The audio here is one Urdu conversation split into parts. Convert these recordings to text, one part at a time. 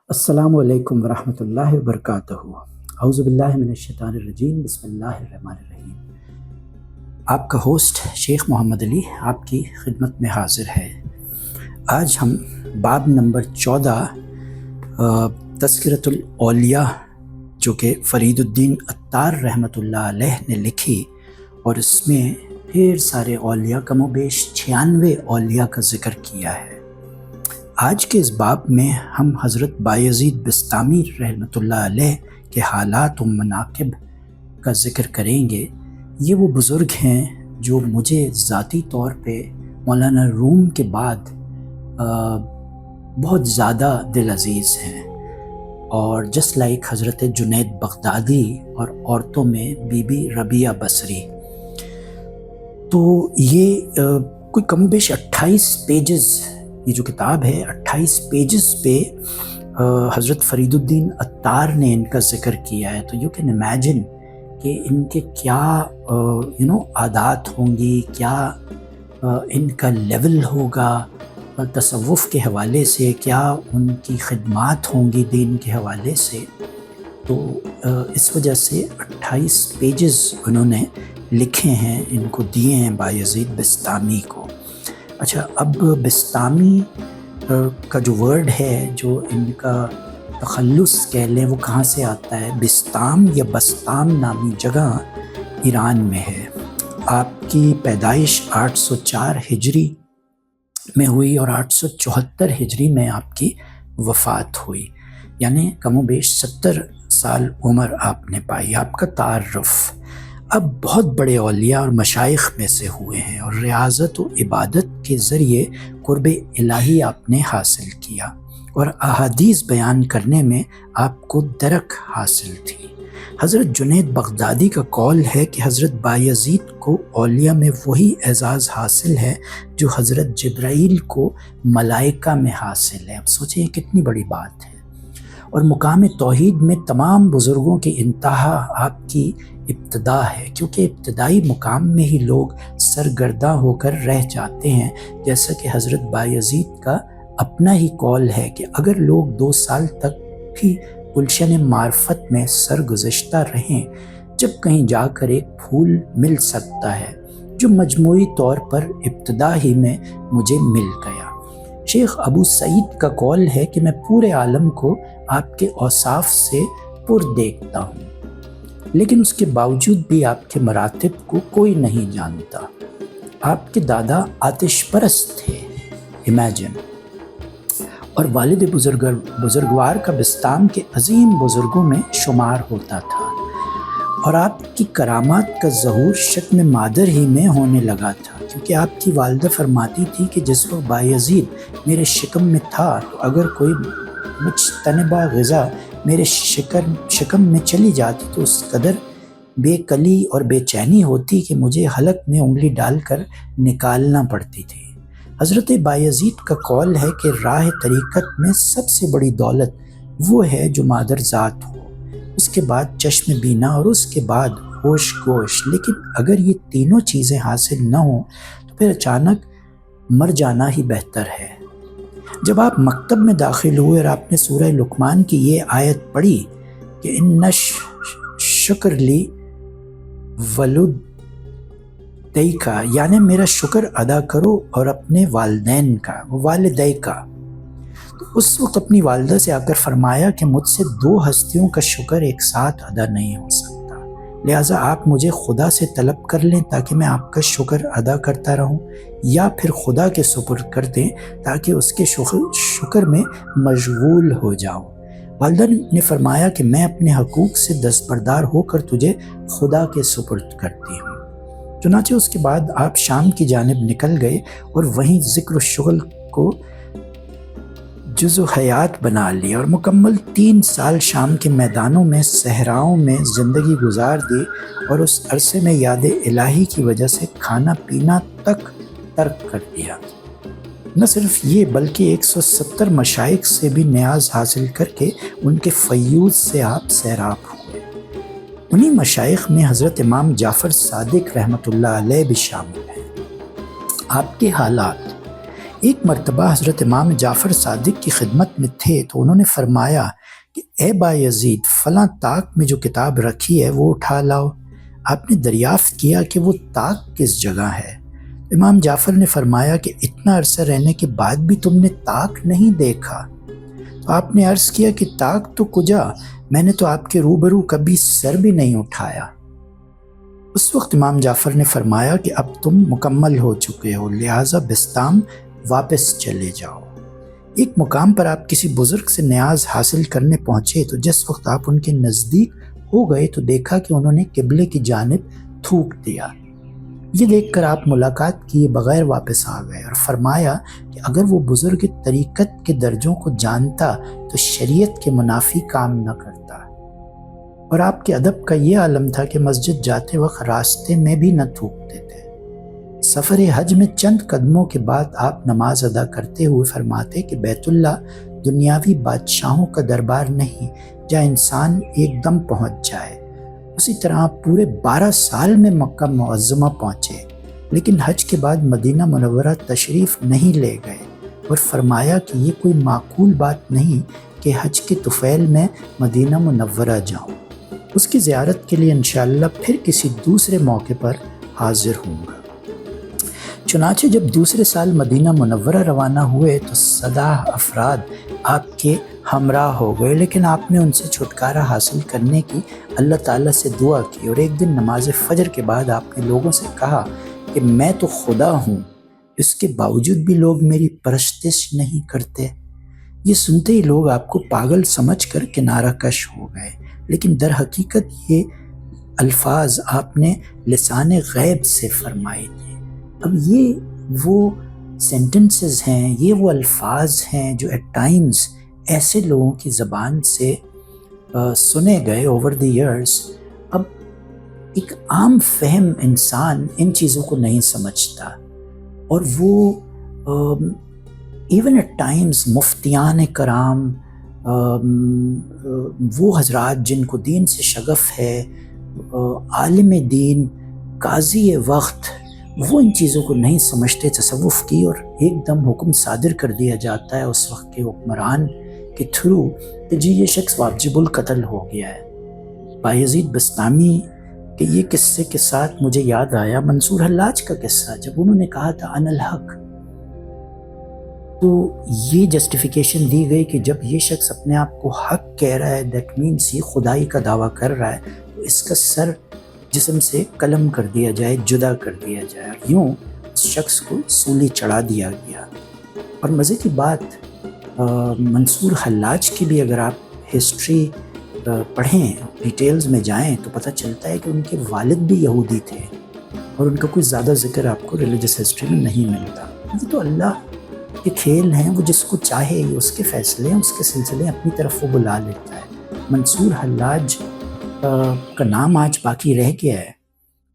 السلام علیکم ورحمۃ اللہ وبرکاتہ۔ اعوذ باللہ من الشیطان الرجیم، بسم اللہ الرحمن الرحیم۔ آپ کا ہوسٹ شیخ محمد علی آپ کی خدمت میں حاضر ہے۔ آج ہم باب نمبر 14 تذکرۃ الاولیاء جو کہ فرید الدین عطار رحمۃ اللہ علیہ نے لکھی، اور اس میں ڈھیر سارے اولیاء، کم و بیش 96 اولیاء کا ذکر کیا ہے۔ آج کے اس باب میں ہم حضرت بایزید بسطامی رحمۃ اللہ علیہ کے حالات و مناقب کا ذکر کریں گے۔ یہ وہ بزرگ ہیں جو مجھے ذاتی طور پہ مولانا روم کے بعد بہت زیادہ دل عزیز ہیں، اور جسٹ لائک حضرت جنید بغدادی اور عورتوں میں بی بی ربیہ بصری۔ تو یہ کوئی کم و بیش 28 پیجز، یہ جو کتاب ہے 28 پیجز پہ حضرت فرید الدین عطار نے ان کا ذکر کیا ہے۔ تو یو کین امیجن کہ ان کے کیا عادات ہوں گی، کیا ان کا لیول ہوگا تصوف کے حوالے سے، کیا ان کی خدمات ہوں گی دین کے حوالے سے۔ تو اس وجہ سے 28 پیجز انہوں نے لکھے ہیں، ان کو دیے ہیں بایزید بسطامی کو۔ اچھا، اب بسطامی کا جو ورڈ ہے، جو ان کا تخلص کہہ لیں، وہ کہاں سے آتا ہے؟ بستام یا بستام نامی جگہ ایران میں ہے۔ آپ کی پیدائش 804 ہجری میں ہوئی اور 874 ہجری میں آپ کی وفات ہوئی، یعنی کم و بیش 70 سال عمر آپ نے پائی۔ آپ کا تعارف اب بہت بڑے اولیاء اور مشائخ میں سے ہوئے ہیں، اور ریاضت و عبادت کے ذریعے قرب الہی آپ نے حاصل کیا، اور احادیث بیان کرنے میں آپ کو درک حاصل تھی۔ حضرت جنید بغدادی کا قول ہے کہ حضرت بایزید کو اولیاء میں وہی اعزاز حاصل ہے جو حضرت جبرائیل کو ملائکہ میں حاصل ہے۔ اب سوچیں یہ کتنی بڑی بات ہے۔ اور مقام توحید میں تمام بزرگوں کی انتہا آپ کی ابتدا ہے، کیونکہ ابتدائی مقام میں ہی لوگ سرگرداں ہو کر رہ جاتے ہیں، جیسا کہ حضرت بایزید کا اپنا ہی قول ہے کہ اگر لوگ 2 سال تک بھی گلشن معرفت میں سرگزشتہ رہیں، جب کہیں جا کر ایک پھول مل سکتا ہے جو مجموعی طور پر ابتدا ہی میں مجھے مل گیا۔ شیخ ابو سعید کا قول ہے کہ میں پورے عالم کو آپ کے اوصاف سے پر دیکھتا ہوں، لیکن اس کے باوجود بھی آپ کے مراتب کو کوئی نہیں جانتا۔ آپ کے دادا آتش پرست تھے، امیجن، اور والد بزرگوار کا بستام کے عظیم بزرگوں میں شمار ہوتا تھا، اور آپ کی کرامات کا ظہور شکم مادر ہی میں ہونے لگا تھا، کیونکہ آپ کی والدہ فرماتی تھی کہ جس وقت بایزید میرے شکم میں تھا تو اگر کوئی مجتنبہ غذا میرے شکم میں چلی جاتی تو اس قدر بے کلی اور بے چینی ہوتی کہ مجھے حلق میں انگلی ڈال کر نکالنا پڑتی تھی۔ حضرت بایزید کا قول ہے کہ راہ طریقت میں سب سے بڑی دولت وہ ہے جو مادر ذات ہو، اس کے بعد چشم بینا، اور اس کے بعد ہوش گوش۔ لیکن اگر یہ تینوں چیزیں حاصل نہ ہوں تو پھر اچانک مر جانا ہی بہتر ہے۔ جب آپ مکتب میں داخل ہوئے اور آپ نے سورہ لقمان کی یہ آیت پڑھی کہ ان شکر لی ولدیکا، یعنی میرا شکر ادا کرو اور اپنے والدین کا، والدی کا، تو اس وقت اپنی والدہ سے آ کر فرمایا کہ مجھ سے 2 ہستیوں کا شکر ایک ساتھ ادا نہیں ہو سکتا، لہٰذا آپ مجھے خدا سے طلب کر لیں تاکہ میں آپ کا شکر ادا کرتا رہوں، یا پھر خدا کے سپرد کر دیں تاکہ اس کے شکر میں مشغول ہو جاؤں۔ والدہ نے فرمایا کہ میں اپنے حقوق سے دستبردار ہو کر تجھے خدا کے سپرد کرتی ہوں۔ چنانچہ اس کے بعد آپ شام کی جانب نکل گئے اور وہیں ذکر و شغل کو جزو حیات بنا لی، اور مکمل 3 سال شام کے میدانوں میں، صحراؤں میں زندگی گزار دی، اور اس عرصے میں یاد الہی کی وجہ سے کھانا پینا تک ترک کر دیا۔ نہ صرف یہ بلکہ 170 مشائخ سے بھی نیاز حاصل کر کے ان کے فیوض سے آپ سیراب ہوئے۔ انہی مشائخ میں حضرت امام جعفر صادق رحمۃ اللہ علیہ بھی شامل ہیں۔ آپ کے حالات: ایک مرتبہ حضرت امام جعفر صادق کی خدمت میں تھے تو انہوں نے فرمایا کہ اے بایزید، فلاں طاق میں جو کتاب رکھی ہے وہ اٹھا لاؤ۔ آپ نے دریافت کیا کہ وہ طاق کس جگہ ہے؟ امام جعفر نے فرمایا کہ اتنا عرصہ رہنے کے بعد بھی تم نے طاق نہیں دیکھا؟ تو آپ نے عرض کیا کہ طاق تو کجا، میں نے تو آپ کے روبرو کبھی سر بھی نہیں اٹھایا۔ اس وقت امام جعفر نے فرمایا کہ اب تم مکمل ہو چکے ہو، لہٰذا بستام واپس چلے جاؤ۔ ایک مقام پر آپ کسی بزرگ سے نیاز حاصل کرنے پہنچے تو جس وقت آپ ان کے نزدیک ہو گئے تو دیکھا کہ انہوں نے قبلے کی جانب تھوک دیا۔ یہ دیکھ کر آپ ملاقات کیے بغیر واپس آ گئے اور فرمایا کہ اگر وہ بزرگ طریقت کے درجوں کو جانتا تو شریعت کے منافی کام نہ کرتا۔ اور آپ کے ادب کا یہ عالم تھا کہ مسجد جاتے وقت راستے میں بھی نہ تھوکتے تھے۔ سفر حج میں چند قدموں کے بعد آپ نماز ادا کرتے ہوئے فرماتے کہ بیت اللہ دنیاوی بادشاہوں کا دربار نہیں جہاں انسان ایک دم پہنچ جائے۔ اسی طرح آپ پورے 12 سال میں مکہ معظمہ پہنچے، لیکن حج کے بعد مدینہ منورہ تشریف نہیں لے گئے اور فرمایا کہ یہ کوئی معقول بات نہیں کہ حج کے طفیل میں مدینہ منورہ جاؤں۔ اس کی زیارت کے لیے انشاءاللہ پھر کسی دوسرے موقع پر حاضر ہوں گا۔ چنانچہ جب دوسرے سال مدینہ منورہ روانہ ہوئے تو سداہ افراد آپ کے ہمراہ ہو گئے، لیکن آپ نے ان سے چھٹکارا حاصل کرنے کی اللہ تعالیٰ سے دعا کی، اور ایک دن نماز فجر کے بعد آپ نے لوگوں سے کہا کہ میں تو خدا ہوں، اس کے باوجود بھی لوگ میری پرستش نہیں کرتے۔ یہ سنتے ہی لوگ آپ کو پاگل سمجھ کر کنارہ کش ہو گئے، لیکن در حقیقت یہ الفاظ آپ نے لسان غیب سے فرمائے تھے۔ اب یہ وہ سینٹنسز ہیں، یہ وہ الفاظ ہیں جو ایٹ ٹائمز ایسے لوگوں کی زبان سے سنے گئے اوور دی ایئرس۔ اب ایک عام فہم انسان ان چیزوں کو نہیں سمجھتا، اور وہ ایون ایٹ ٹائمز مفتیان کرام، وہ حضرات جن کو دین سے شغف ہے، عالم دین، قاضی وقت، وہ ان چیزوں کو نہیں سمجھتے تصوف کی، اور ایک دم حکم صادر کر دیا جاتا ہے اس وقت کے حکمران کے تھرو کہ جی یہ شخص واجب القتل ہو گیا ہے۔ بایزید بستامی کے یہ قصے کے ساتھ مجھے یاد آیا منصور حلاج کا قصہ، جب انہوں نے کہا تھا انا الحق، تو یہ جسٹیفیکیشن دی گئی کہ جب یہ شخص اپنے آپ کو حق کہہ رہا ہے، دیٹ مینس یہ خدائی کا دعویٰ کر رہا ہے، تو اس کا سر جسم سے قلم کر دیا جائے، جدا کر دیا جائے، اور یوں اس شخص کو سولی چڑھا دیا گیا۔ اور مزے کی بات، منصور حلاج کی بھی اگر آپ ہسٹری پڑھیں، ڈیٹیلز میں جائیں تو پتہ چلتا ہے کہ ان کے والد بھی یہودی تھے، اور ان کا کوئی زیادہ ذکر آپ کو ریلیجس ہسٹری میں نہیں ملتا۔ یہ تو اللہ کے کھیل ہیں، وہ جس کو چاہے، یہ اس کے فیصلے ہیں، اس کے سلسلے اپنی طرف وہ بلا لیتا ہے۔ منصور حلاج کا نام آج باقی رہ گیا ہے،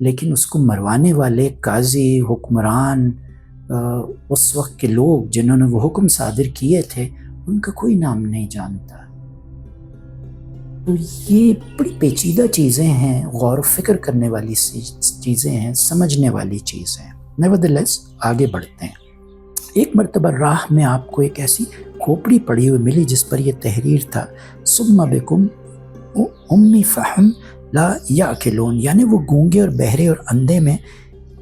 لیکن اس کو مروانے والے قاضی، حکمران، اس وقت کے لوگ جنہوں نے وہ حکم صادر کیے تھے، ان کا کوئی نام نہیں جانتا۔ تو یہ بڑی پیچیدہ چیزیں ہیں، غور و فکر کرنے والی چیزیں ہیں، سمجھنے والی چیزیں ہیں۔ نیورتھلیس آگے بڑھتے ہیں۔ ایک مرتبہ راہ میں آپ کو ایک ایسی کھوپڑی پڑی ہوئی ملی جس پر یہ تحریر تھا، ثم بکم امی فہم لا یاکلون، یعنی وہ گونگے اور بہرے اور اندھے میں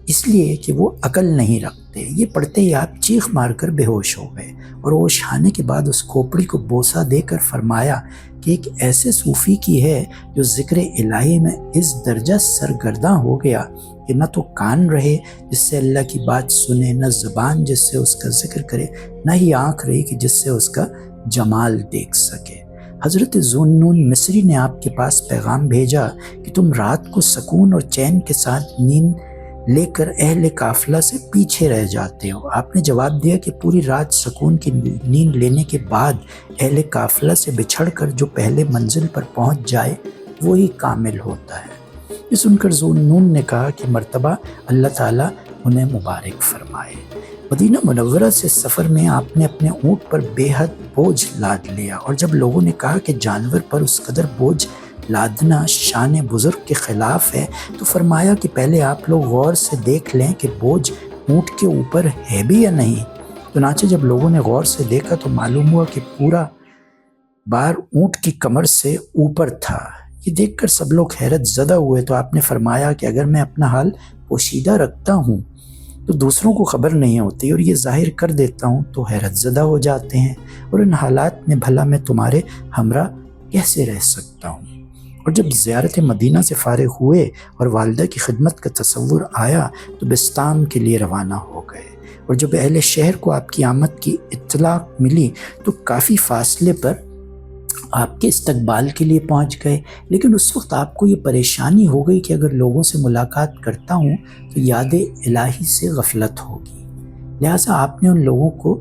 اس لیے کہ وہ عقل نہیں رکھتے۔ یہ پڑھتے ہی آپ چیخ مار کر بے ہوش ہو گئے، اور ہوش آنے کے بعد اس کھوپڑی کو بوسہ دے کر فرمایا کہ ایک ایسے صوفی کی ہے جو ذکر الہی میں اس درجہ سرگرداں ہو گیا کہ نہ تو کان رہے جس سے اللہ کی بات سنے، نہ زبان جس سے اس کا ذکر کرے، نہ ہی آنکھ رہی کہ جس سے اس کا جمال دیکھ سکے۔ حضرت ذوالنون مصری نے آپ کے پاس پیغام بھیجا کہ تم رات کو سکون اور چین کے ساتھ نیند لے کر اہل قافلہ سے پیچھے رہ جاتے ہو۔ آپ نے جواب دیا کہ پوری رات سکون کی نیند لینے کے بعد اہل قافلہ سے بچھڑ کر جو پہلے منزل پر پہنچ جائے وہی کامل ہوتا ہے۔ یہ سن کر ذوالنون نے کہا کہ مرتبہ اللہ تعالیٰ انہیں مبارک فرمائے۔ مدینہ منورہ سے سفر میں آپ نے اپنے اونٹ پر بے حد بوجھ لاد لیا، اور جب لوگوں نے کہا کہ جانور پر اس قدر بوجھ لادنا شان بزرگ کے خلاف ہے تو فرمایا کہ پہلے آپ لوگ غور سے دیکھ لیں کہ بوجھ اونٹ کے اوپر ہے بھی یا نہیں۔ چنانچہ جب لوگوں نے غور سے دیکھا تو معلوم ہوا کہ پورا بار اونٹ کی کمر سے اوپر تھا۔ یہ دیکھ کر سب لوگ حیرت زدہ ہوئے تو آپ نے فرمایا کہ اگر میں اپنا حال پوشیدہ رکھتا ہوں تو دوسروں کو خبر نہیں ہوتی، اور یہ ظاہر کر دیتا ہوں تو حیرت زدہ ہو جاتے ہیں، اور ان حالات میں بھلا میں تمہارے ہمراہ کیسے رہ سکتا ہوں؟ اور جب زیارت مدینہ سے فارغ ہوئے اور والدہ کی خدمت کا تصور آیا تو بستام کے لیے روانہ ہو گئے، اور جب اہل شہر کو آپ کی آمد کی اطلاع ملی تو کافی فاصلے پر آپ کے استقبال کے لیے پہنچ گئے، لیکن اس وقت آپ کو یہ پریشانی ہو گئی کہ اگر لوگوں سے ملاقات کرتا ہوں تو یاد الہی سے غفلت ہوگی، لہٰذا آپ نے ان لوگوں کو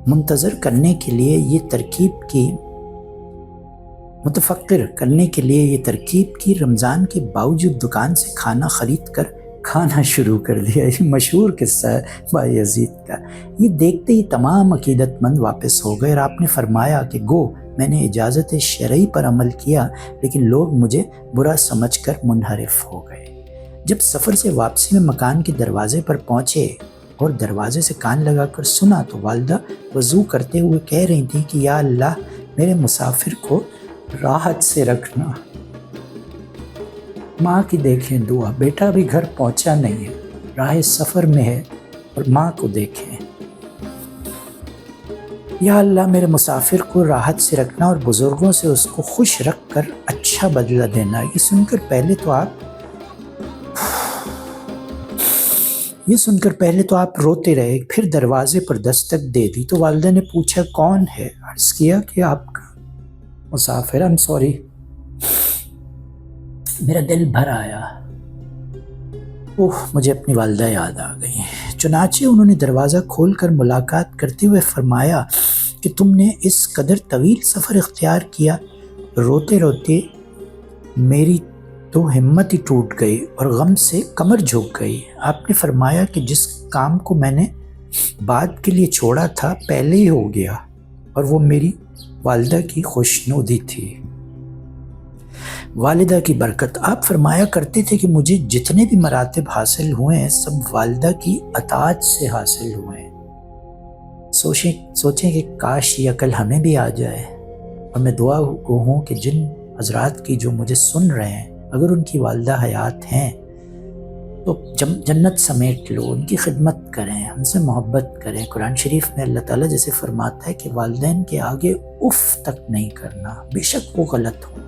منتظر کرنے کے لیے یہ ترکیب کی، متفکر کرنے کے لیے یہ ترکیب کی، رمضان کے باوجود دکان سے کھانا خرید کر کھانا شروع کر دیا۔ یہ مشہور قصہ ہے بھائی یزید کا۔ یہ دیکھتے ہی تمام عقیدت مند واپس ہو گئے، اور آپ نے فرمایا کہ گو میں نے اجازت شرعی پر عمل کیا لیکن لوگ مجھے برا سمجھ کر منحرف ہو گئے۔ جب سفر سے واپسی میں مکان کے دروازے پر پہنچے اور دروازے سے کان لگا کر سنا تو والدہ وضو کرتے ہوئے کہہ رہی تھی کہ یا اللہ میرے مسافر کو راحت سے رکھنا۔ ماں کی دیکھیں دعا، بیٹا بھی گھر پہنچا نہیں ہے، راہ سفر میں ہے، اور ماں کو دیکھیں، یا اللہ میرے مسافر کو راحت سے رکھنا اور بزرگوں سے اس کو خوش رکھ کر اچھا بدلہ دینا۔ یہ سن کر پہلے تو آپ روتے رہے، پھر دروازے پر دستک دے دی تو والدہ نے پوچھا کون ہے؟ عرض کیا کہ آپ کا مسافر۔ I'm sorry، میرا دل بھر آیا، مجھے اپنی والدہ یاد آ گئی۔ چنانچہ انہوں نے دروازہ کھول کر ملاقات کرتے ہوئے فرمایا کہ تم نے اس قدر طویل سفر اختیار کیا۔ روتے روتے میری تو ہمت ہی ٹوٹ گئی اور غم سے کمر جھک گئی۔ آپ نے فرمایا کہ جس کام کو میں نے بعد کے لیے چھوڑا تھا پہلے ہی ہو گیا، اور وہ میری والدہ کی خوشنودی تھی، والدہ کی برکت۔ آپ فرمایا کرتے تھے کہ مجھے جتنے بھی مراتب حاصل ہوئے ہیں سب والدہ کی اطاعت سے حاصل ہوئے ہیں۔ سوچیں کہ کاش یہ عقل ہمیں بھی آ جائے، اور میں دعا گو ہوں کہ جن حضرات کی جو مجھے سن رہے ہیں اگر ان کی والدہ حیات ہیں تو جنت سمیٹ لو، ان کی خدمت کریں، ان سے محبت کریں۔ قرآن شریف میں اللہ تعالیٰ جیسے فرماتا ہے کہ والدین کے آگے اف تک نہیں کرنا، بے شک وہ غلط ہو،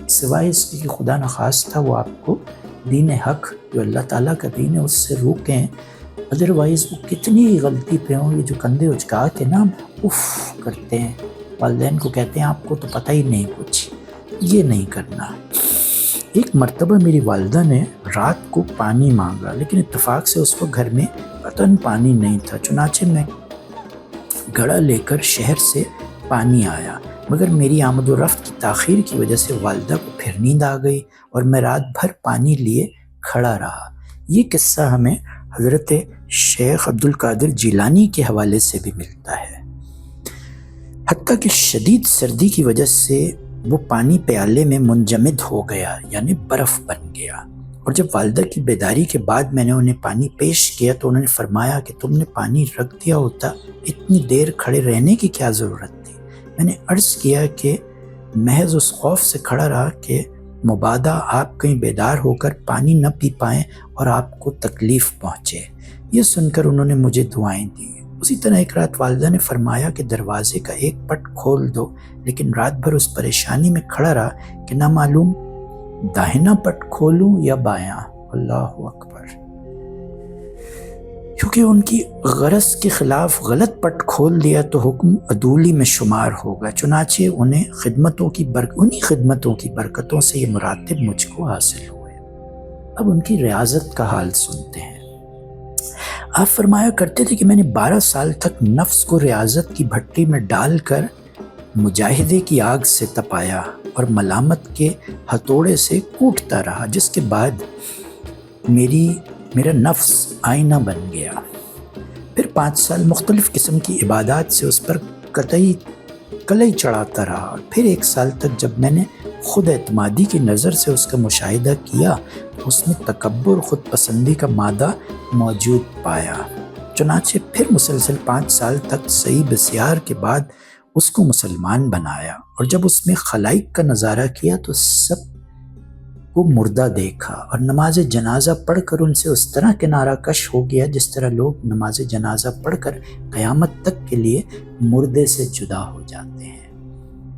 سوائے اس کے کہ خدا نخواستہ وہ آپ کو دین حق جو اللہ تعالیٰ کا دین ہے اس سے روکیں، ادروائز وہ کتنی غلطی پہ ہوں۔ یہ جو کندھے اچکا کے نا اف کرتے ہیں، والدین کو کہتے ہیں آپ کو تو پتہ ہی نہیں کچھ، یہ نہیں کرنا۔ ایک مرتبہ میری والدہ نے رات کو پانی مانگا، لیکن اتفاق سے اس وقت گھر میں قطعاً پانی نہیں تھا، چنانچہ میں گھڑا لے کر شہر سے پانی آیا، مگر میری آمد و رفت کی تاخیر کی وجہ سے والدہ کو پھر نیند آ گئی اور میں رات بھر پانی لیے کھڑا رہا۔ یہ قصہ ہمیں حضرت شیخ عبد القادر جیلانی کے حوالے سے بھی ملتا ہے۔ حتیٰ کہ شدید سردی کی وجہ سے وہ پانی پیالے میں منجمد ہو گیا، یعنی برف بن گیا، اور جب والدہ کی بیداری کے بعد میں نے انہیں پانی پیش کیا تو انہوں نے فرمایا کہ تم نے پانی رکھ دیا ہوتا، اتنی دیر کھڑے رہنے کی کیا ضرورت تھی؟ میں نے عرض کیا کہ محض اس خوف سے کھڑا رہا کہ مبادا آپ کہیں بیدار ہو کر پانی نہ پی پائیں اور آپ کو تکلیف پہنچے۔ یہ سن کر انہوں نے مجھے دعائیں دی۔ اسی طرح ایک رات والدہ نے فرمایا کہ دروازے کا ایک پٹ کھول دو، لیکن رات بھر اس پریشانی میں کھڑا رہا کہ نہ معلوم داہنا پٹ کھولوں یا بایاں۔ اللہ اکبر! کیونکہ ان کی غرض کے خلاف غلط پٹ کھول دیا تو حکم عدولی میں شمار ہوگا، چنانچہ انہیں انہی خدمتوں کی برکتوں سے یہ مراتب مجھ کو حاصل ہوئے۔ اب ان کی ریاضت کا حال سنتے ہیں۔ آپ فرمایا کرتے تھے کہ میں نے 12 سال تک نفس کو ریاضت کی بھٹی میں ڈال کر مجاہدے کی آگ سے تپایا اور ملامت کے ہتھوڑے سے کوٹتا رہا، جس کے بعد میرا نفس آئینہ بن گیا۔ پھر 5 سال مختلف قسم کی عبادات سے اس پر کلئی چڑھاتا رہا، پھر 1 سال تک جب میں نے خود اعتمادی کی نظر سے اس کا مشاہدہ کیا تو اس میں تکبر خود پسندی کا مادہ موجود پایا۔ چنانچہ پھر مسلسل 5 سال تک صحیح بسیار کے بعد اس کو مسلمان بنایا، اور جب اس میں خلائق کا نظارہ کیا تو سب کو مردہ دیکھا، اور نماز جنازہ پڑھ کر ان سے اس طرح کنارہ کش ہو گیا جس طرح لوگ نماز جنازہ پڑھ کر قیامت تک کے لیے مردے سے جدا ہو جاتے ہیں۔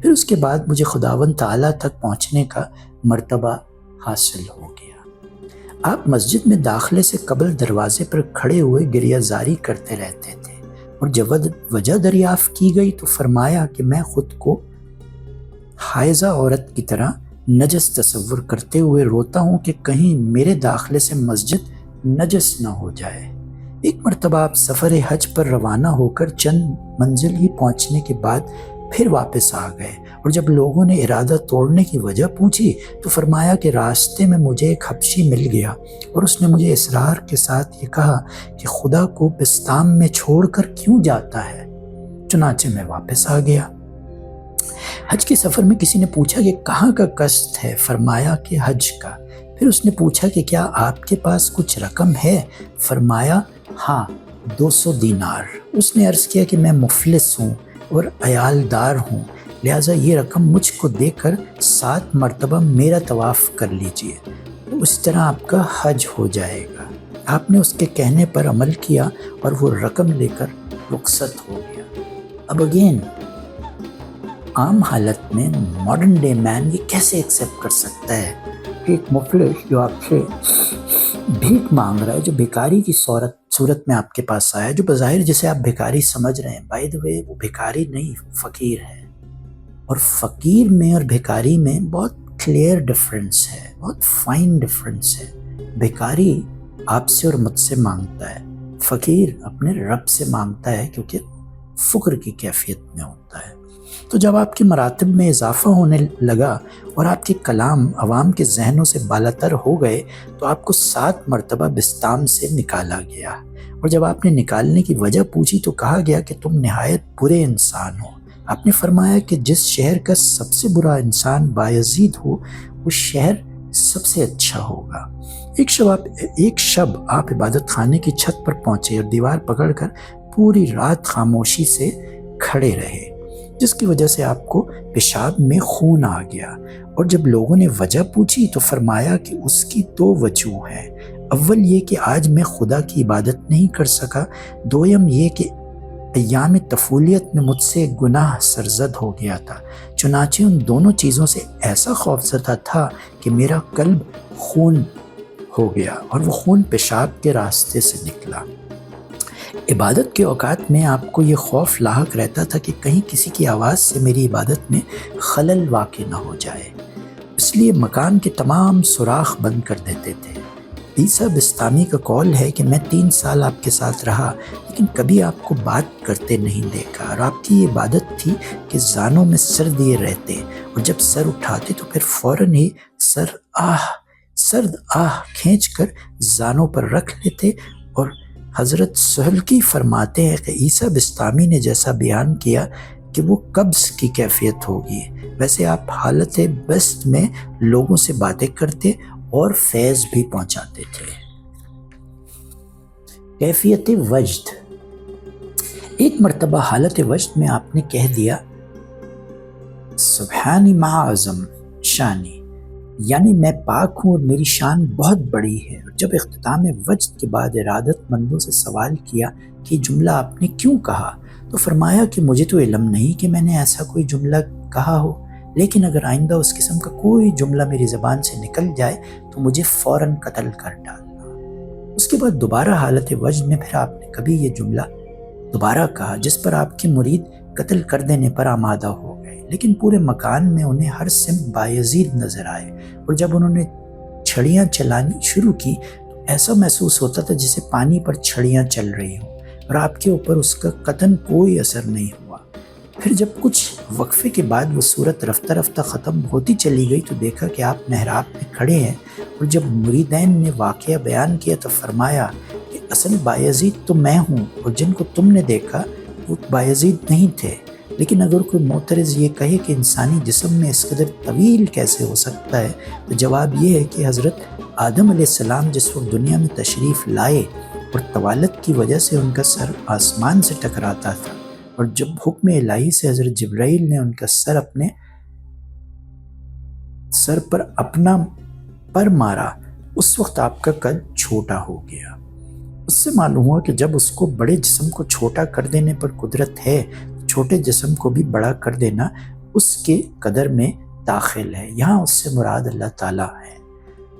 پھر اس کے بعد مجھے خداوند تعالیٰ تک پہنچنے کا مرتبہ حاصل ہو گیا۔ آپ مسجد میں داخلے سے قبل دروازے پر کھڑے ہوئے گریہ زاری کرتے رہتے تھے، اور جب وجہ دریافت کی گئی تو فرمایا کہ میں خود کو حائضہ عورت کی طرح نجس تصور کرتے ہوئے روتا ہوں کہ کہیں میرے داخلے سے مسجد نجس نہ ہو جائے۔ ایک مرتبہ آپ سفر حج پر روانہ ہو کر چند منزل ہی پہنچنے کے بعد پھر واپس آ گئے، اور جب لوگوں نے ارادہ توڑنے کی وجہ پوچھی تو فرمایا کہ راستے میں مجھے ایک حبشی مل گیا، اور اس نے مجھے اصرار کے ساتھ یہ کہا کہ خدا کو بستام میں چھوڑ کر کیوں جاتا ہے؟ چنانچہ میں واپس آ گیا۔ حج کے سفر میں کسی نے پوچھا کہ کہاں کا قصد ہے؟ فرمایا کہ حج کا۔ پھر اس نے پوچھا کہ کیا آپ کے پاس کچھ رقم ہے؟ فرمایا ہاں، 200 دینار۔ اس نے عرض کیا کہ میں مفلس ہوں اور عیالدار ہوں، لہٰذا یہ رقم مجھ کو دے کر 7 مرتبہ میرا طواف کر لیجئے، تو اس طرح آپ کا حج ہو جائے گا۔ آپ نے اس کے کہنے پر عمل کیا اور وہ رقم لے کر رخصت ہو گیا۔ اب اگین عام حالت میں ماڈرن ڈے مین یہ کیسے ایکسیپٹ کر سکتا ہے کہ ایک مفلس جو آپ سے بھیک مانگ رہا ہے، جو بھیکاری کی صورت میں آپ کے پاس آیا ہے، جو بظاہر جسے آپ بھیکاری سمجھ رہے ہیں، بائی دی وے وہ بھیکاری نہیں، فقیر ہے، اور فقیر میں اور بھیکاری میں بہت کلیئر ڈفرنس ہے، بہت فائن ڈفرنس ہے۔ بھیکاری آپ سے اور مجھ سے مانگتا ہے، فقیر اپنے رب سے مانگتا ہے کیونکہ فقر کی کیفیت میں ہوتا ہے۔ تو جب آپ کے مراتب میں اضافہ ہونے لگا اور آپ کے کلام عوام کے ذہنوں سے بالاتر ہو گئے تو آپ کو 7 مرتبہ بستام سے نکالا گیا، اور جب آپ نے نکالنے کی وجہ پوچھی تو کہا گیا کہ تم نہایت برے انسان ہو۔ آپ نے فرمایا کہ جس شہر کا سب سے برا انسان بایزید ہو اس شہر سب سے اچھا ہوگا۔ ایک شب آپ عبادت خانے کی چھت پر پہنچے اور دیوار پکڑ کر پوری رات خاموشی سے کھڑے رہے، جس کی وجہ سے آپ کو پیشاب میں خون آ گیا، اور جب لوگوں نے وجہ پوچھی تو فرمایا کہ اس کی 2 وجوہ ہیں۔ اول یہ کہ آج میں خدا کی عبادت نہیں کر سکا، دوم یہ کہ ایام طفولیت میں مجھ سے گناہ سرزد ہو گیا تھا، چنانچہ ان دونوں چیزوں سے ایسا خوفزدہ تھا کہ میرا قلب خون ہو گیا اور وہ خون پیشاب کے راستے سے نکلا۔ عبادت کے اوقات میں آپ کو یہ خوف لاحق رہتا تھا کہ کہیں کسی کی آواز سے میری عبادت میں خلل واقع نہ ہو جائے، اس لیے مکان کے تمام سوراخ بند کر دیتے تھے۔ عیسیٰ بستامی کا قول ہے کہ میں 3 سال آپ کے ساتھ رہا لیکن کبھی آپ کو بات کرتے نہیں دیکھا، اور آپ کی یہ عبادت تھی کہ زانوں میں سر دیے رہتے، اور جب سر اٹھاتے تو پھر فوراً ہی سرد آہ کھینچ کر زانوں پر رکھ لیتے۔ اور حضرت سہلکی فرماتے ہیں کہ عیسیٰ بستامی نے جیسا بیان کیا کہ وہ قبض کی کیفیت ہوگی، ویسے آپ حالت بست میں لوگوں سے باتیں کرتے اور فیض بھی پہنچاتے تھے۔ کیفیت وجد۔ ایک مرتبہ حالت وجد میں آپ نے کہہ دیا سبحانی مع عظم شانی، یعنی میں پاک ہوں اور میری شان بہت بڑی ہے۔ اور جب اختتام وجد کے بعد ارادت مندوں سے سوال کیا کہ جملہ آپ نے کیوں کہا تو فرمایا کہ مجھے تو علم نہیں کہ میں نے ایسا کوئی جملہ کہا ہو، لیکن اگر آئندہ اس قسم کا کوئی جملہ میری زبان سے نکل جائے تو مجھے فوراً قتل کر ڈالنا۔ اس کے بعد دوبارہ حالت وجد میں پھر آپ نے کبھی یہ جملہ دوبارہ کہا، جس پر آپ کے مرید قتل کر دینے پر آمادہ ہو گئے، لیکن پورے مکان میں انہیں ہر سمت بایزید نظر آئے، اور جب انہوں نے چھڑیاں چلانی شروع کی تو ایسا محسوس ہوتا تھا جیسے پانی پر چھڑیاں چل رہی ہوں، اور آپ کے اوپر اس کا قطعاً کوئی اثر نہیں ہوا۔ پھر جب کچھ وقفے کے بعد وہ صورت رفتہ رفتہ ختم ہوتی چلی گئی تو دیکھا کہ آپ محراب میں کھڑے ہیں، اور جب مریدین نے واقعہ بیان کیا تو فرمایا کہ اصل بایزید تو میں ہوں، اور جن کو تم نے دیکھا وہ بایزید نہیں تھے۔ لیکن اگر کوئی معترض یہ کہے کہ انسانی جسم میں اس قدر طویل کیسے ہو سکتا ہے تو جواب یہ ہے کہ حضرت آدم علیہ السلام جس وقت دنیا میں تشریف لائے اور طوالت کی وجہ سے ان کا سر آسمان سے ٹکراتا تھا، اور جب حکم الہی سے حضرت جبرائیل نے ان کا سر اپنے سر پر اپنا پر مارا، اس وقت آپ کا قد چھوٹا ہو گیا۔ اس سے معلوم ہوا کہ جب اس کو بڑے جسم کو چھوٹا کر دینے پر قدرت ہے، چھوٹے جسم کو بھی بڑا کر دینا اس کے قدر میں داخل ہے۔ یہاں اس سے مراد اللہ تعالیٰ ہے۔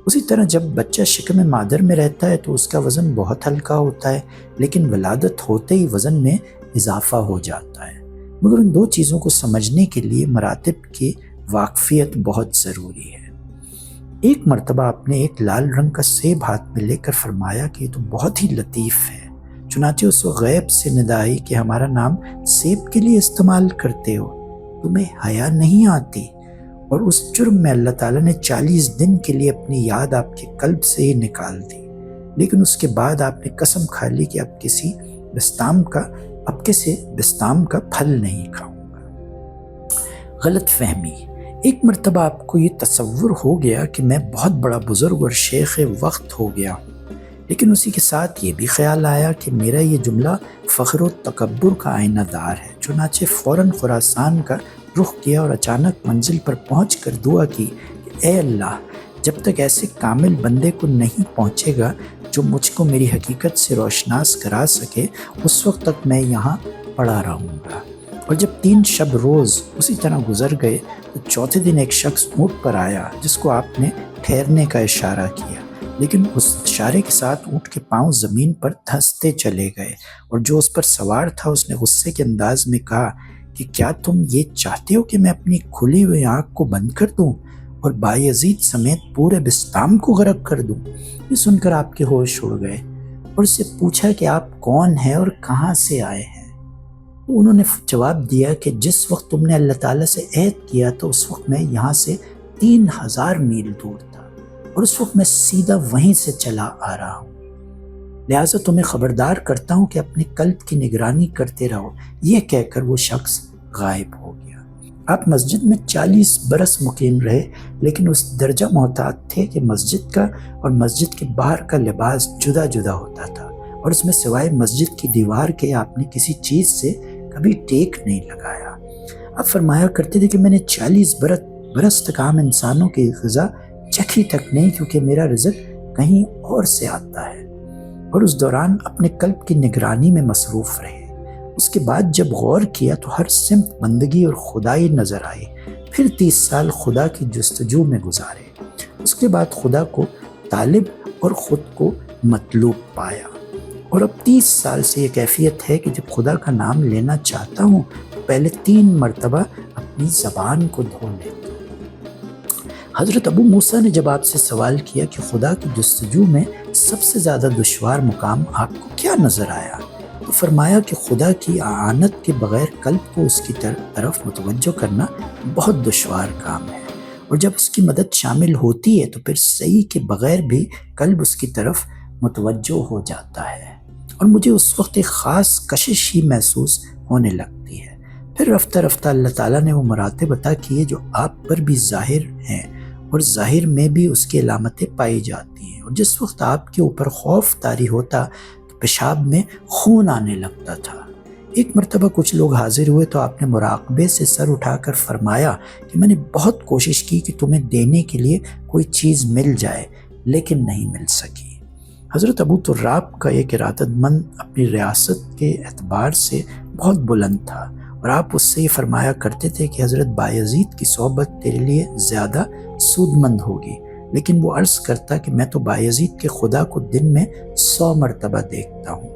اسی طرح جب بچہ شکم مادر میں رہتا ہے تو اس کا وزن بہت ہلکا ہوتا ہے، لیکن ولادت ہوتے ہی وزن میں اضافہ ہو جاتا ہے۔ مگر ان دو چیزوں کو سمجھنے کے لیے مراتب کی واقفیت بہت ضروری ہے۔ ایک مرتبہ آپ نے ایک لال رنگ کا سیب ہاتھ میں لے کر فرمایا کہ یہ تو بہت ہی لطیف ہے۔ چنانچہ اس وقت غیب سے ندا آئی کہ ہمارا نام سیب کے لیے استعمال کرتے ہو، تمہیں حیا نہیں آتی؟ اور اس جرم میں اللہ تعالیٰ نے 40 دن کے لیے اپنی یاد آپ کے قلب سے ہی نکال دی، لیکن اس کے بعد آپ نے قسم کھا لی کہ اب کسی بستام کا پھل نہیں کھاؤں گا۔ غلط فہمی۔ ایک مرتبہ آپ کو یہ تصور ہو گیا کہ میں بہت بڑا بزرگ اور شیخ وقت ہو گیا ہوں، لیکن اسی کے ساتھ یہ بھی خیال آیا کہ میرا یہ جملہ فخر و تکبر کا آئینہ دار ہے۔ چنانچہ فوراً خراسان کا رخ کیا اور اچانک منزل پر پہنچ کر دعا کی کہ اے اللہ، جب تک ایسے کامل بندے کو نہیں پہنچے گا جو مجھ کو میری حقیقت سے روشناس کرا سکے، اس وقت تک میں یہاں پڑا رہوں گا۔ اور جب 3 شب روز اسی طرح گزر گئے تو چوتھے دن ایک شخص اونٹ پر آیا جس کو آپ نے ٹھہرنے کا اشارہ کیا، لیکن اس اشارے کے ساتھ اونٹ کے پاؤں زمین پر دھنستے چلے گئے، اور جو اس پر سوار تھا اس نے غصے کے انداز میں کہا کہ کیا تم یہ چاہتے ہو کہ میں اپنی کھلی ہوئی آنکھ کو بند کر دوں اور بایزید سمیت پورے بسطام کو غرق کر دوں؟ یہ سن کر آپ کے ہوش اڑ گئے اور اس سے پوچھا کہ آپ کون ہیں اور کہاں سے آئے ہیں؟ تو انہوں نے جواب دیا کہ جس وقت تم نے اللہ تعالیٰ سے عہد کیا تو اس وقت میں یہاں سے 3000 میل دور تھا، اور اس وقت میں سیدھا وہیں سے چلا آ رہا ہوں، لہٰذا تمہیں خبردار کرتا ہوں کہ اپنے قلب کی نگرانی کرتے رہو۔ یہ کہہ کر وہ شخص غائب ہو گیا۔ آپ مسجد میں 40 برس مقیم رہے، لیکن اس درجہ محتاط تھے کہ مسجد کا اور مسجد کے باہر کا لباس جدا جدا ہوتا تھا، اور اس میں سوائے مسجد کی دیوار کے آپ نے کسی چیز سے کبھی ٹیک نہیں لگایا۔ آپ فرمایا کرتے تھے کہ میں نے 40 برس تک عام انسانوں کی غذا چکھی تک نہیں، کیونکہ میرا رزق کہیں اور سے آتا ہے، اور اس دوران اپنے قلب کی نگرانی میں مصروف رہے۔ اس کے بعد جب غور کیا تو ہر سمت بندگی اور خدائی نظر آئی۔ پھر 30 سال خدا کی جستجو میں گزارے۔ اس کے بعد خدا کو طالب اور خود کو مطلوب پایا، اور اب 30 سال سے یہ کیفیت ہے کہ جب خدا کا نام لینا چاہتا ہوں تو پہلے 3 مرتبہ اپنی زبان کو دھو لیتا ہوں۔ حضرت ابو موسیٰ نے جب آپ سے سوال کیا کہ خدا کی جستجو میں سب سے زیادہ دشوار مقام آپ کو کیا نظر آیا، تو فرمایا کہ خدا کی اعانت کے بغیر قلب کو اس کی طرف متوجہ کرنا بہت دشوار کام ہے، اور جب اس کی مدد شامل ہوتی ہے تو پھر صحیح کے بغیر بھی قلب اس کی طرف متوجہ ہو جاتا ہے، اور مجھے اس وقت ایک خاص کشش ہی محسوس ہونے لگتی ہے۔ پھر رفتہ رفتہ اللہ تعالیٰ نے وہ مراتب عطا کیے جو آپ پر بھی ظاہر ہیں، اور ظاہر میں بھی اس کی علامتیں پائی جاتی ہیں، اور جس وقت آپ کے اوپر خوف طاری ہوتا تو پیشاب میں خون آنے لگتا تھا۔ ایک مرتبہ کچھ لوگ حاضر ہوئے تو آپ نے مراقبے سے سر اٹھا کر فرمایا کہ میں نے بہت کوشش کی کہ تمہیں دینے کے لیے کوئی چیز مل جائے، لیکن نہیں مل سکی۔ حضرت ابو تراب کا ایک ارادت مند اپنی ریاست کے اعتبار سے بہت بلند تھا، اور آپ اس سے یہ فرمایا کرتے تھے کہ حضرت بایزید کی صحبت تیرے لیے زیادہ سود مند ہوگی، لیکن وہ عرض کرتا کہ میں تو بایزید کے خدا کو دن میں 100 مرتبہ دیکھتا ہوں،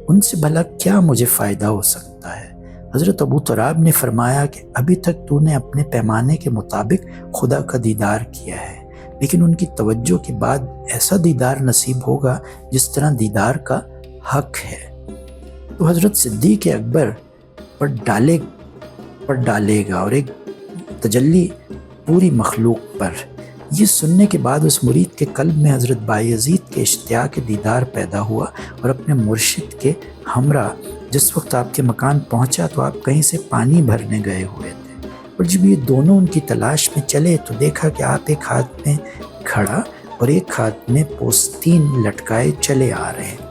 ان سے بھلا کیا مجھے فائدہ ہو سکتا ہے؟ حضرت ابو تراب نے فرمایا کہ ابھی تک تو نے اپنے پیمانے کے مطابق خدا کا دیدار کیا ہے، لیکن ان کی توجہ کے بعد ایسا دیدار نصیب ہوگا جس طرح دیدار کا حق ہے تو حضرت صدیق اکبر پر ڈالے گا، اور ایک تجلی پوری مخلوق پر۔ یہ سننے کے بعد اس مرید کے قلب میں حضرت بایزید کے اشتیاق دیدار پیدا ہوا، اور اپنے مرشد کے ہمراہ جس وقت آپ کے مکان پہنچا تو آپ کہیں سے پانی بھرنے گئے ہوئے تھے، اور جب یہ دونوں ان کی تلاش میں چلے تو دیکھا کہ آپ ایک ہاتھ میں کھڑا اور ایک ہاتھ میں پوستین لٹکائے چلے آ رہے ہیں۔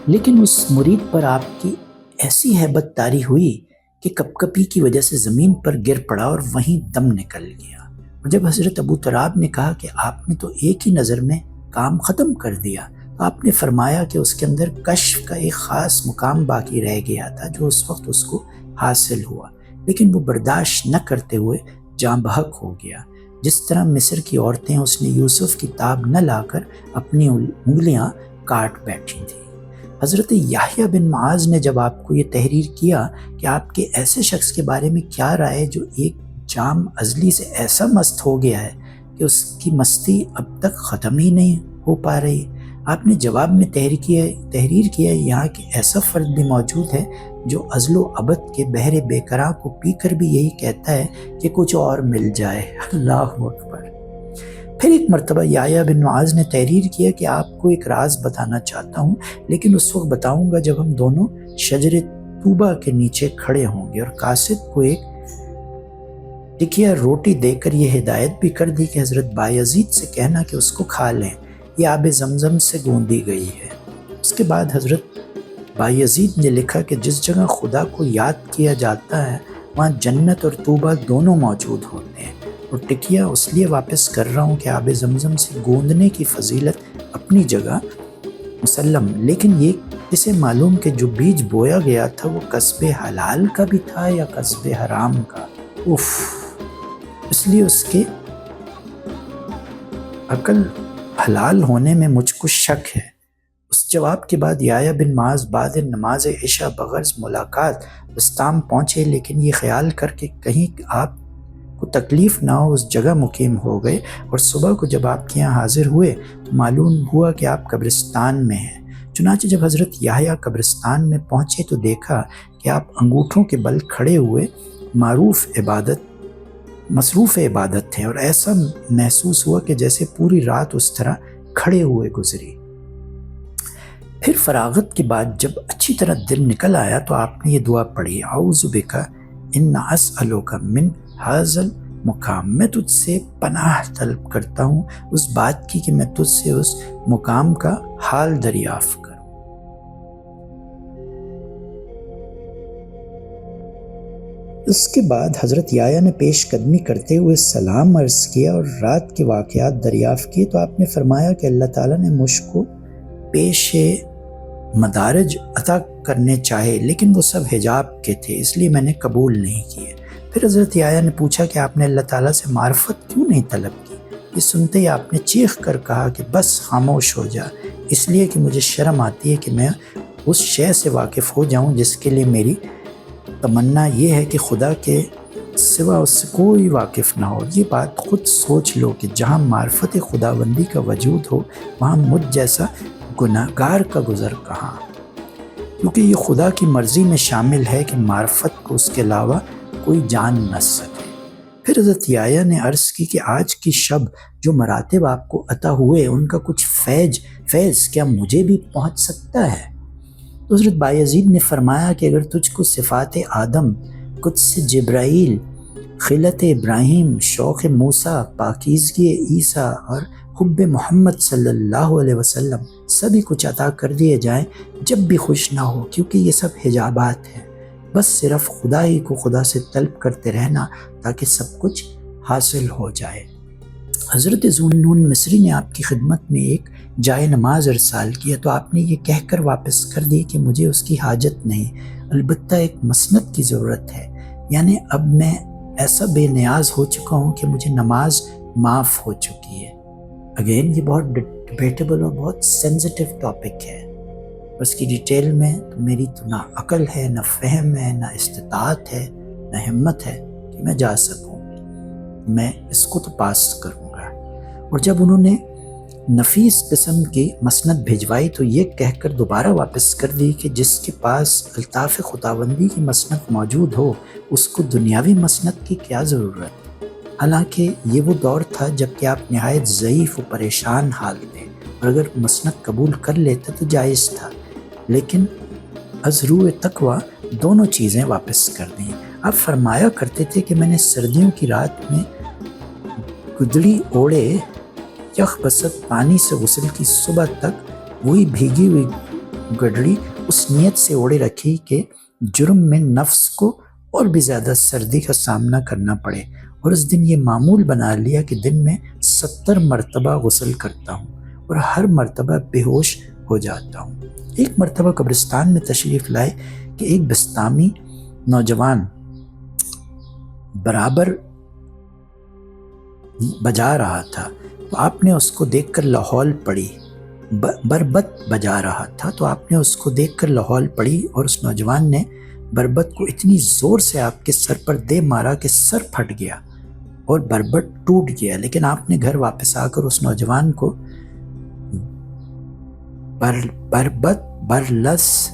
لیکن اس مرید پر آپ کی ایسی ہیبت طاری ہوئی کہ کپ کپی کی وجہ سے زمین پر گر پڑا اور وہیں دم نکل گیا۔ اور جب حضرت ابو تراب نے کہا کہ آپ نے تو ایک ہی نظر میں کام ختم کر دیا، تو آپ نے فرمایا کہ اس کے اندر کشف کا ایک خاص مقام باقی رہ گیا تھا جو اس وقت اس کو حاصل ہوا، لیکن وہ برداشت نہ کرتے ہوئے جاں بحق ہو گیا۔ جس طرح مصر کی عورتیں اس نے یوسف کی تاب نہ لا کر اپنی انگلیاں کاٹ بیٹھی تھیں۔ حضرت یحییٰ بن معاذ نے جب آپ کو یہ تحریر کیا کہ آپ کے ایسے شخص کے بارے میں کیا رائے جو ایک جام ازلی سے ایسا مست ہو گیا ہے کہ اس کی مستی اب تک ختم ہی نہیں ہو پا رہی، آپ نے جواب میں تحریر کیا یہاں کہ ایسا فرد بھی موجود ہے جو ازل و ابد کے بحر بے قرار کو پی کر بھی یہی کہتا ہے کہ کچھ اور مل جائے۔ اللہ اکبر۔ پھر ایک مرتبہ یحییٰ بن معاذ نے تحریر کیا کہ آپ کو ایک راز بتانا چاہتا ہوں، لیکن اس وقت بتاؤں گا جب ہم دونوں شجر طوبہ کے نیچے کھڑے ہوں گے۔ اور قاصد کو ایک ٹکیا روٹی دے کر یہ ہدایت بھی کر دی کہ حضرت بایزید سے کہنا کہ اس کو کھا لیں، یہ آب زمزم سے گوندی گئی ہے۔ اس کے بعد حضرت بایزید نے لکھا کہ جس جگہ خدا کو یاد کیا جاتا ہے وہاں جنت اور طوبہ دونوں موجود ہوتے ہیں، اور ٹکیا اس لیے واپس کر رہا ہوں کہ آب زمزم سے گوندنے کی فضیلت اپنی جگہ مسلم، لیکن یہ اسے معلوم کہ جو بیج بویا گیا تھا وہ کسب حلال کا بھی تھا یا کسب حرام کا۔ اس لیے اس کے عقل حلال ہونے میں مجھ کو شک ہے۔ اس جواب کے بعد یحییٰ بن معاذ بعد نماز عشاء بغرض ملاقات بستام پہنچے، لیکن یہ خیال کر کے کہیں آپ کو تکلیف نہ ہو اس جگہ مقیم ہو گئے، اور صبح کو جب آپ کے یہاں حاضر ہوئے تو معلوم ہوا کہ آپ قبرستان میں ہیں۔ چنانچہ جب حضرت یحییٰ قبرستان میں پہنچے تو دیکھا کہ آپ انگوٹھوں کے بل کھڑے ہوئے مصروف عبادت تھے، اور ایسا محسوس ہوا کہ جیسے پوری رات اس طرح کھڑے ہوئے گزری۔ پھر فراغت کے بعد جب اچھی طرح دن نکل آیا تو آپ نے یہ دعا پڑھی، اعوذ بک ان اسألک من ھذا المقام، میں تجھ سے پناہ طلب کرتا ہوں اس بات کی کہ میں تجھ سے اس مقام کا حال دریافت کروں۔ اس کے بعد حضرت یحییٰ نے پیش قدمی کرتے ہوئے سلام عرض کیا اور رات کے واقعات دریافت کیے، تو آپ نے فرمایا کہ اللہ تعالیٰ نے مجھ کو پیش مدارج عطا کرنے چاہے، لیکن وہ سب حجاب کے تھے، اس لیے میں نے قبول نہیں کیے۔ پھر حضرت یحییٰ نے پوچھا کہ آپ نے اللہ تعالیٰ سے معرفت کیوں نہیں طلب کی؟ یہ سنتے ہی آپ نے چیخ کر کہا کہ بس خاموش ہو جا، اس لیے کہ مجھے شرم آتی ہے کہ میں اس شے سے واقف ہو جاؤں جس کے لیے میری تمنا یہ ہے کہ خدا کے سوا اس سے کوئی واقف نہ ہو۔ یہ بات خود سوچ لو کہ جہاں معرفت خداوندی کا وجود ہو وہاں مجھ جیسا گناہگار کا گزر کہاں، کیونکہ یہ خدا کی مرضی میں شامل ہے کہ معرفت کو اس کے علاوہ کوئی جان نہ سکے۔ پھر حضرت یحییٰ نے عرض کی کہ آج کی شب جو مراتب آپ کو عطا ہوئے ان کا کچھ فیض کیا مجھے بھی پہنچ سکتا ہے؟ تو حضرت بایزید نے فرمایا کہ اگر تجھ کو صفات آدم، قدس جبرائیل، خلت ابراہیم، شوق موسیٰ، پاکیزگی عیسیٰ اور حب محمد صلی اللہ علیہ وسلم سبھی کچھ عطا کر دیے جائیں جب بھی خوش نہ ہو، کیونکہ یہ سب حجابات ہیں، بس صرف خدا ہی کو خدا سے طلب کرتے رہنا تاکہ سب کچھ حاصل ہو جائے۔ حضرت ذوالنون مصری نے آپ کی خدمت میں ایک جائے نماز ارسال کیا تو آپ نے یہ کہہ کر واپس کر دی کہ مجھے اس کی حاجت نہیں، البتہ ایک مسند کی ضرورت ہے، یعنی اب میں ایسا بے نیاز ہو چکا ہوں کہ مجھے نماز معاف ہو چکی ہے۔ اگین یہ بہت ڈیبیٹیبل اور بہت سینسٹیو ٹاپک ہے، اس کی ڈیٹیل میں تو میری تو نہ عقل ہے، نہ فہم ہے، نہ استطاعت ہے، نہ ہمت ہے کہ میں جا سکوں، میں اس کو تو پاس کروں گا۔ اور جب انہوں نے نفیس قسم کی مسند بھجوائی تو یہ کہہ کر دوبارہ واپس کر دی کہ جس کے پاس الطاف خداوندی کی مسند موجود ہو اس کو دنیاوی مسند کی کیا ضرورت؟ حالانکہ یہ وہ دور تھا جب کہ آپ نہایت ضعیف و پریشان حال تھے، اور اگر مسند قبول کر لیتے تو جائز تھا، لیکن از روئے تقویٰ دونوں چیزیں واپس کر دیں۔ آپ فرمایا کرتے تھے کہ میں نے سردیوں کی رات میں گدڑی اوڑے یخ بسط پانی سے غسل کی، صبح تک وہی بھیگی ہوئی گڈری اس نیت سے اوڑے رکھی کہ جرم میں نفس کو اور بھی زیادہ سردی کا سامنا کرنا پڑے، اور اس دن یہ معمول بنا لیا کہ دن میں 70 مرتبہ غسل کرتا ہوں اور ہر مرتبہ بے ہوش ہو جاتا ہوں۔ ایک مرتبہ قبرستان میں تشریف لائے کہ ایک بستامی نوجوان برابر بجا رہا تھا، تو آپ نے اس کو دیکھ کر لاحول پڑی، بربت بجا رہا تھا تو آپ نے اس کو دیکھ کر لاحول پڑی، اور اس نوجوان نے بربت کو اتنی زور سے آپ کے سر پر دے مارا کہ سر پھٹ گیا اور بربت ٹوٹ گیا۔ لیکن آپ نے گھر واپس آ کر اس نوجوان کو بربت برلس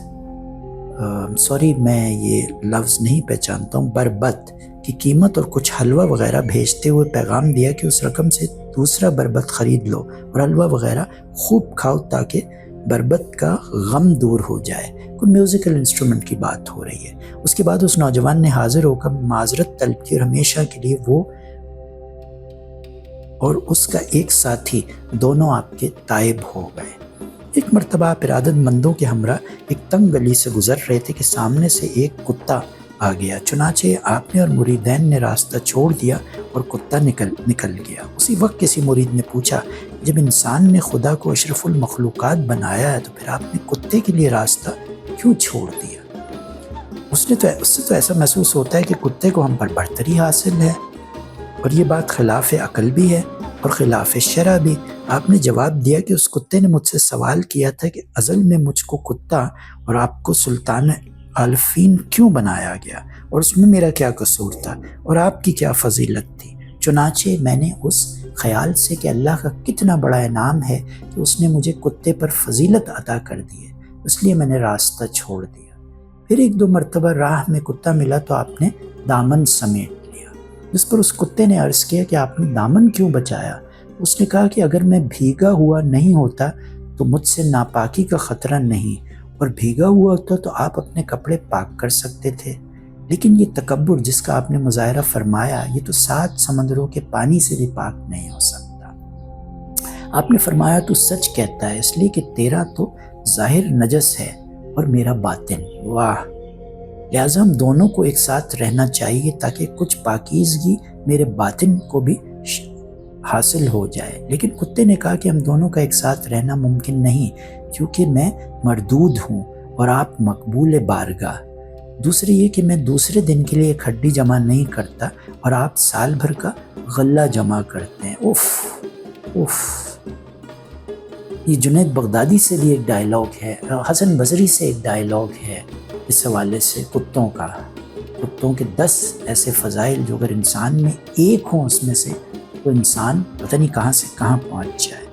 میں یہ لفظ نہیں پہچانتا ہوں، بربت کی قیمت اور کچھ حلوہ وغیرہ بھیجتے ہوئے پیغام دیا کہ اس رقم سے دوسرا بربت خرید لو اور حلوہ وغیرہ خوب کھاؤ تاکہ بربت کا غم دور ہو جائے۔ کوئی میوزیکل انسٹرومنٹ کی بات ہو رہی ہے۔ اس کے بعد اس نوجوان نے حاضر ہو کر معذرت طلب کی، اور ہمیشہ کے لیے وہ اور اس کا ایک ساتھی دونوں آپ کے تائب ہو گئے۔ ایک مرتبہ آپ ارادت مندوں کے ہمراہ ایک تنگ گلی سے گزر رہے تھے کہ سامنے سے ایک کتا آ گیا، چنانچہ آپ نے اور مریدین نے راستہ چھوڑ دیا اور کتا نکل گیا۔ اسی وقت کسی مرید نے پوچھا، جب انسان نے خدا کو اشرف المخلوقات بنایا ہے تو پھر آپ نے کتے کے لیے راستہ کیوں چھوڑ دیا؟ اس سے تو ایسا محسوس ہوتا ہے کہ کتے کو ہم پر برتری حاصل ہے، اور یہ بات خلاف عقل بھی ہے اور خلاف شرع بھی۔ آپ نے جواب دیا کہ اس کتے نے مجھ سے سوال کیا تھا کہ ازل میں مجھ کو کتا اور آپ کو سلطان عالفین کیوں بنایا گیا، اور اس میں میرا کیا قصور تھا اور آپ کی کیا فضیلت تھی؟ چنانچہ میں نے اس خیال سے کہ اللہ کا کتنا بڑا انعام ہے کہ اس نے مجھے کتے پر فضیلت عطا کر دی ہے، اس لیے میں نے راستہ چھوڑ دیا۔ پھر ایک دو مرتبہ راہ میں کتا ملا تو آپ نے دامن سمیٹ لیا، جس پر اس کتے نے عرض کیا کہ آپ نے دامن کیوں بچایا؟ اس نے کہا کہ اگر میں بھیگا ہوا نہیں ہوتا تو مجھ سے ناپاکی کا خطرہ نہیں، اور بھیگا ہوا ہوتا تو آپ اپنے کپڑے پاک کر سکتے تھے، لیکن یہ تکبر جس کا آپ نے مظاہرہ فرمایا یہ تو 7 سمندروں کے پانی سے بھی پاک نہیں ہو سکتا۔ آپ نے فرمایا تو سچ کہتا ہے، اس لیے کہ تیرا تو ظاہر نجس ہے اور میرا باطن۔ واہ! لہٰذا ہم دونوں کو ایک ساتھ رہنا چاہیے تاکہ کچھ پاکیزگی میرے باطن کو بھی حاصل ہو جائے۔ لیکن کتے نے کہا کہ ہم دونوں کا ایک ساتھ رہنا ممکن نہیں، کیونکہ میں مردود ہوں اور آپ مقبول بارگاہ۔ دوسری یہ کہ میں دوسرے دن کے لیے ایک ہڈی جمع نہیں کرتا اور آپ سال بھر کا غلہ جمع کرتے ہیں۔ اوف اوف! یہ جنید بغدادی سے بھی ایک ڈائلاگ ہے، حسن بصری سے ایک ڈائلاگ ہے اس حوالے سے، کتوں کا۔ کتوں کے 10 ایسے فضائل جو اگر انسان میں ایک ہوں اس میں سے، تو انسان پتہ نہیں کہاں سے کہاں پہنچ جائے۔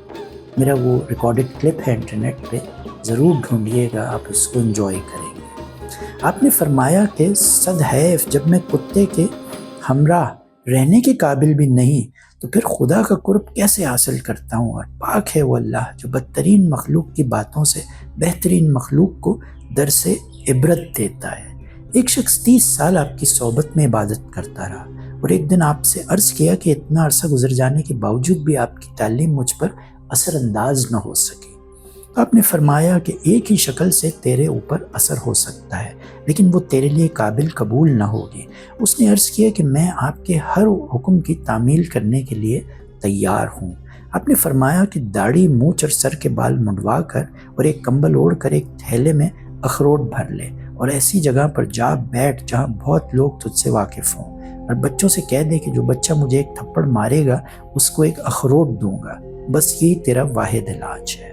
میرا وہ ریکارڈڈ کلپ ہے انٹرنیٹ پہ، ضرور ڈھونڈیے گا، آپ اس کو انجوائے کریں گے۔ آپ نے فرمایا کہ صد حیف، جب میں کتے کے ہمراہ رہنے کے قابل بھی نہیں تو پھر خدا کا قرب کیسے حاصل کرتا ہوں؟ اور پاک ہے وہ اللہ جو بدترین مخلوق کی باتوں سے بہترین مخلوق کو درس عبرت دیتا ہے۔ ایک شخص 30 سال آپ کی صحبت میں عبادت کرتا رہا، اور ایک دن آپ سے عرض کیا کہ اتنا عرصہ گزر جانے کے باوجود بھی آپ کی تعلیم مجھ پر اثر انداز نہ ہو سکی۔ آپ نے فرمایا کہ ایک ہی شکل سے تیرے اوپر اثر ہو سکتا ہے، لیکن وہ تیرے لیے قابل قبول نہ ہوگی۔ اس نے عرض کیا کہ میں آپ کے ہر حکم کی تعمیل کرنے کے لیے تیار ہوں۔ آپ نے فرمایا کہ داڑھی، مونچھ اور سر کے بال منڈوا کر اور ایک کمبل اوڑھ کر ایک تھیلے میں اخروٹ بھر لے اور ایسی جگہ پر جا بیٹھ جہاں بہت لوگ تجھ سے واقف ہوں، اور بچوں سے کہہ دے کہ جو بچہ مجھے ایک تھپڑ مارے گا اس کو ایک اخروٹ دوں گا، بس یہی تیرا واحد علاج ہے،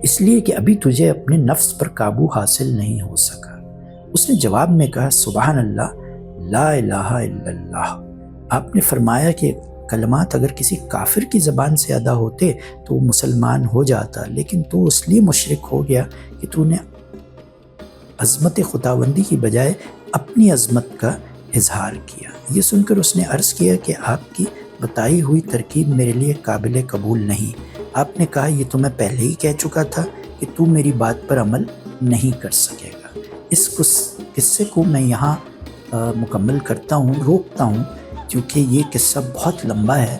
اس لیے کہ ابھی تجھے اپنے نفس پر قابو حاصل نہیں ہو سکا۔ اس نے جواب میں کہا، سبحان اللہ، لا الہ الا اللہ۔ آپ نے فرمایا کہ کلمات اگر کسی کافر کی زبان سے ادا ہوتے تو وہ مسلمان ہو جاتا، لیکن تو اس لیے مشرک ہو گیا کہ تو نے عظمت خداوندی کی بجائے اپنی عظمت کا اظہار کیا۔ یہ سن کر اس نے عرض کیا کہ آپ کی بتائی ہوئی ترکیب میرے لیے قابل قبول نہیں۔ آپ نے کہا، یہ تو میں پہلے ہی کہہ چکا تھا کہ تو میری بات پر عمل نہیں کر سکے گا۔ اس قصے کو میں یہاں مکمل کرتا ہوں، روکتا ہوں، کیونکہ یہ قصہ بہت لمبا ہے۔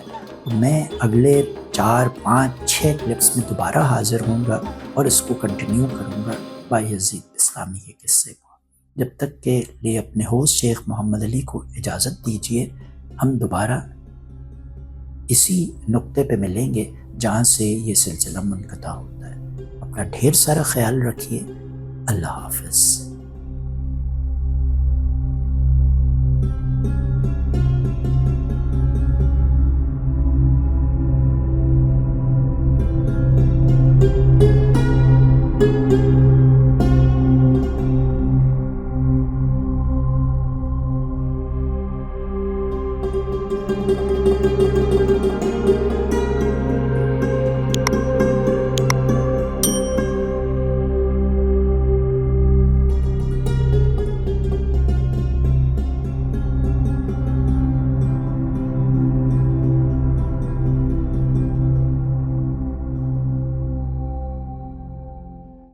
میں اگلے 4، 5، 6 کلپس میں دوبارہ حاضر ہوں گا اور اس کو کنٹینیو کروں گا بایزید بستامی کے قصے کو. جب تک کے لیے اپنے ہوسٹ شیخ محمد علی کو اجازت دیجیے. ہم دوبارہ اسی نقطے پہ ملیں گے جہاں سے یہ سلسلہ منقطع ہوتا ہے. اپنا ڈھیر سارا خیال رکھیے. اللہ حافظ.